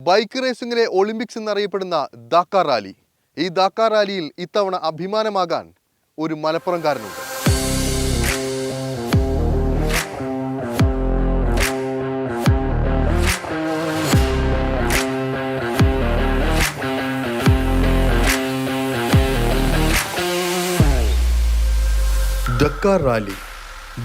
Bike റേസിംഗിലെ Olympics എന്നറിയപ്പെടുന്ന ദാക്കാർ rally. ഈ ദാക്കാർ റാലിയിൽ ഇത്തവണ അഭിമാനമാകാൻ ഒരു മലപ്പുറംകാരനുണ്ട്. ദക്കാർ റാലി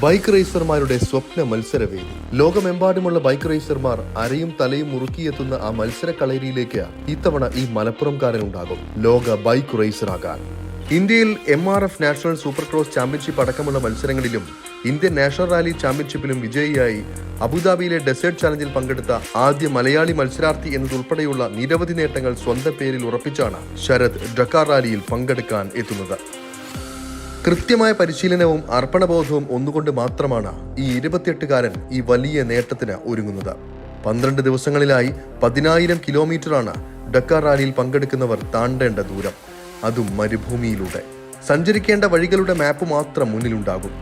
ബൈക്ക് റേസർമാരുടെ സ്വപ്ന മത്സരവേദി. ലോകമെമ്പാടുമുള്ള ബൈക്ക് റേസർമാർ അരയും തലയും മുറുക്കിയെത്തുന്ന ആ മത്സര കളരിയിലേക്ക് ഇത്തവണ ഈ മലപ്പുറംകാരനുണ്ടാകും ലോക ബൈക്ക് റേസറാകാൻ. ഇന്ത്യയിൽ MRF national super cross championship അടക്കമുള്ള മത്സരങ്ങളിലും ഇന്ത്യൻ നാഷണൽ റാലി ചാമ്പ്യൻഷിപ്പിലും വിജയിയായി അബുദാബിയിലെ ഡെസേർട്ട് ചാലഞ്ചിൽ പങ്കെടുത്ത ആദ്യ മലയാളി മത്സരാർത്ഥി എന്നതുൾപ്പെടെയുള്ള നിരവധി നേട്ടങ്ങൾ സ്വന്തം പേരിൽ ഉറപ്പിച്ചാണ് ശരത് ദക്കാർ റാലിയിൽ പങ്കെടുക്കാൻ എത്തുന്നത്. കൃത്യമായ പരിശീലനവും അർപ്പണബോധവും ഒന്നുകൊണ്ട് മാത്രമാണ് ഈ 28കാരൻ ഈ വലിയ നേട്ടത്തിന് ഒരുങ്ങുന്നത്. 12 ദിവസങ്ങളിലായി 10,000 കിലോമീറ്ററാണ് ദക്കാർ റാലിയിൽ പങ്കെടുക്കുന്നവർ താണ്ടേണ്ട ദൂരം, അതും മരുഭൂമിയിലൂടെ. സഞ്ചരിക്കേണ്ട വഴികളുടെ മാപ്പ് മാത്രം മുന്നിലുണ്ടാകും.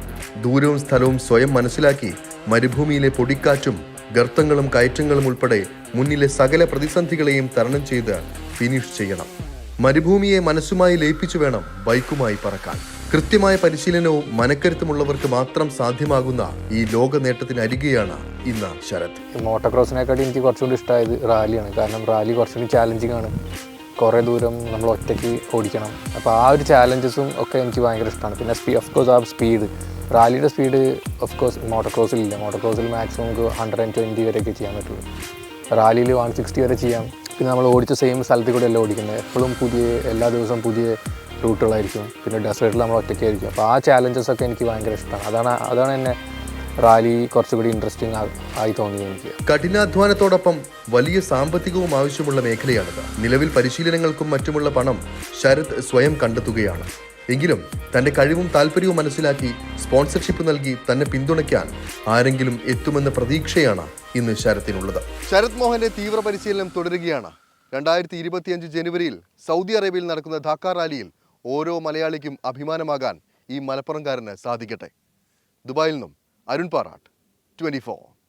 ദൂരവും സ്ഥലവും സ്വയം മനസ്സിലാക്കി മരുഭൂമിയിലെ പൊടിക്കാറ്റും ഗർത്തങ്ങളും കയറ്റങ്ങളും ഉൾപ്പെടെ മുന്നിലെ സകല പ്രതിസന്ധികളെയും തരണം ചെയ്ത് ഫിനിഷ് ചെയ്യണം. മരുഭൂമിയെ മനസ്സുമായി ലയിപ്പിച്ചു വേണം ബൈക്കുമായി പറക്കാൻ. കൃത്യമായ പരിശീലനവും മനക്കരുത്തുമുള്ളവർക്ക് മാത്രം സാധ്യമാകുന്ന ഈ ലോക നേട്ടത്തിനരികെയാണ് ഇന്ന് ശരത്. മോട്ടോക്രോസിനെക്കാട്ടി എനിക്ക് കുറച്ചുകൂടി ഇഷ്ടമായത് റാലിയാണ്. കാരണം റാലി കുറച്ചുകൂടി ചാലഞ്ചിങ് ആണ്. കുറേ ദൂരം നമ്മൾ ഒറ്റയ്ക്ക് ഓടിക്കണം. അപ്പോൾ ആ ഒരു ചാലഞ്ചസും ഒക്കെ എനിക്ക് ഭയങ്കര ഇഷ്ടമാണ്. പിന്നെ ഓഫ് കോഴ്സ് ആ സ്പീഡ്, റാലിയുടെ സ്പീഡ് ഓഫ് കോഴ്സ് മോട്ടോക്രോസിലില്ല. മോട്ടോക്രോസിൽ മാക്സിമം നമുക്ക് 120 വരെയൊക്കെ ചെയ്യാൻ പറ്റുള്ളൂ. റാലിയിൽ 160 വരെ ചെയ്യാം. പിന്നെ നമ്മൾ ഓടിച്ച സെയിം സ്ഥലത്തിൽ കൂടെ എല്ലാം ഓടിക്കുന്നത്. എപ്പോഴും എല്ലാ ദിവസവും പുതിയ റൂട്ടുകളായിരിക്കും. പിന്നെ ഡെസേർട്ടിൽ നമ്മൾ ഒറ്റയ്ക്കായിരിക്കും. അപ്പോൾ ആ ചാലഞ്ചസൊക്കെ എനിക്ക് ഭയങ്കര ഇഷ്ടമാണ്. അതാണ് എന്നെ റാലി കുറച്ചുകൂടി ഇൻട്രസ്റ്റിംഗ് ആയി തോന്നിയത് എനിക്ക്. കഠിനാധ്വാനത്തോടൊപ്പം വലിയ സാമ്പത്തികവും ആവശ്യമുള്ള മേഖലയാണിത്. നിലവിൽ പരിശീലനങ്ങൾക്കും മറ്റുമുള്ള പണം ശരത് സ്വയം കണ്ടെത്തുകയാണ്. എങ്കിലും തന്റെ കഴിവും താല്പര്യവും മനസ്സിലാക്കി സ്പോൺസർഷിപ്പ് നൽകി തന്നെ പിന്തുണയ്ക്കാൻ ആരെങ്കിലും എത്തുമെന്ന പ്രതീക്ഷയാണ് ഇന്ന് ശരത്തിനുള്ളത്. ശരത് മോഹന്റെ തീവ്ര പരിശീലനം തുടരുകയാണ്. 2025 ജനുവരിയിൽ സൗദി അറേബ്യയിൽ നടക്കുന്ന ദക്കാർ റാലിയിൽ ഓരോ മലയാളിക്കും അഭിമാനമാകാൻ ഈ മലപ്പുറംകാരന് സാധിക്കട്ടെ. ദുബായിൽ നിന്നും അരുൺ പാറാട്ട്, 24.